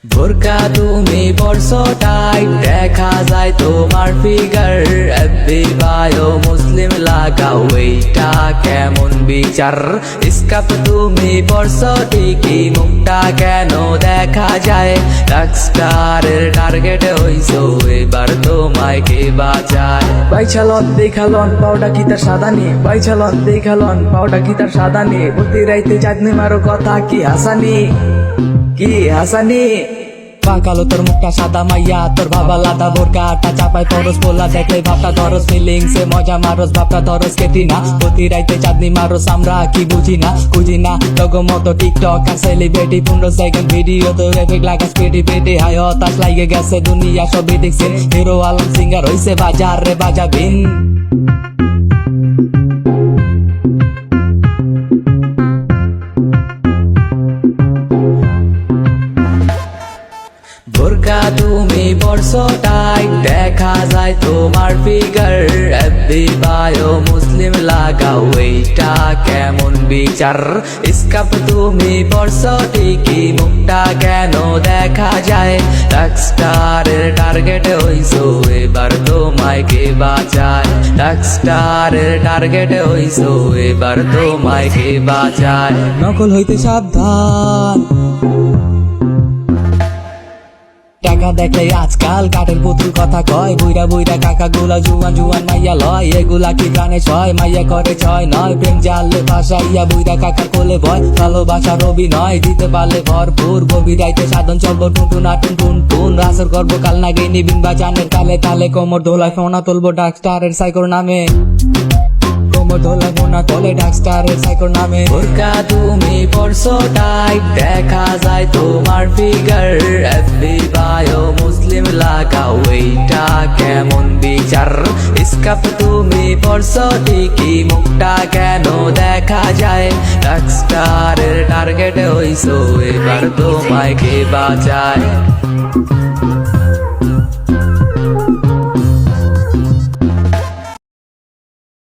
বোরকা তুমি পরছো টাইট, দেখা যায় তোমার ফিগার। এফবি বায়ো মুসলিম লাগাও, এইটা কেমন বিচার? স্কার্ফ তুমি পরছো ঠিকই, মুখটা কেন দেখা যায়? রকস্টারের টার্গেট হইছো, এবার তোমায় কে বাঁচায়? বাইছালন দেখালন পাউডা কি তার সাদানি, বাইছালন দেখালন পাউডা কি তার সাদানি। প্রতি রাইতে চাঁদনি মারো কথা কি হাসানি, কি হাসানি। বাঁকালো তোর মুখটা সাদা মাইয়া, তোর বাবা লাদা বোরকা আটা চাপাই পরস, পোলা দেখলে ভাবটা ধরস, ফিলিংসে মজা মারস, ভাবটা ধরস কেটি না। প্রতি রাইতে চাঁদনি মারস, আমরা কি বুঝি না লগো মতো টিকটক আর সেলিব্রিটি 15 সেকেন্ড ভিডিও তো এফেক্ট লাগাস পেটি পেটি। হাই হতাশ লাগে গেছে দুনিয়া সবই দেখছেন, হিরো আলম সিঙ্গার হইছে বাজার রে বাজাবিন। বোরকা তুমি পরছো টাইট, দেখা যায় তোমার ফিগার। এফবি বায়ো মুসলিম লাগাও, এইটা কেমন বিচার? স্কার্ফ তুমি পরছো ঠিকই, মুখটা কেন দেখা যায়? রকস্টারের টার্গেট হইছো, এবার তোমায় কে বাঁচায়? রকস্টারের টার্গেট হইছো, এবার তোমায় কে বাঁচায়? নকল হইতে সাবধান, টাকা দেখলে আজকাল কাঠের পুতুল কথা কয়। বুইরা বুইরা কাকা গুলা জুয়ান জুয়ান মাইয়া লয়, এগুলা কি প্রাণে ছয়? মাইয়া করে ছয় নয়, প্রেম জানলে ভাসাইয়া বুইরা কাকা কোলে ভয়। ভালোবাসার অভিনয় দিতে পারলে ভরপুর, গভীর রাইতে সাধন চলবো টুনটুন আটুন টুন টুন। রাসর করবো কাল নাগে নিবিন বা জানের তালে তালে, কোমর দোলায় ফোনা তুলবো ডার্কস্টারের সাইকোর নামে, কোমর দোলায় ফোনা তোলে ডার্কস্টারের সাইকোর নামে। বোরকা তুমি পরছো টাইট, দেখা যায় তোমার ফিগার। এফবি বায়ো মুসলিম লাগাও, এইটা কেমন বিচার? স্কার্ফ তুমি পরছো ঠিকই, মুখটা কেন দেখা যায়? রকস্টারের টার্গেট হইছো, এবার তোমায় কে বাঁচায়?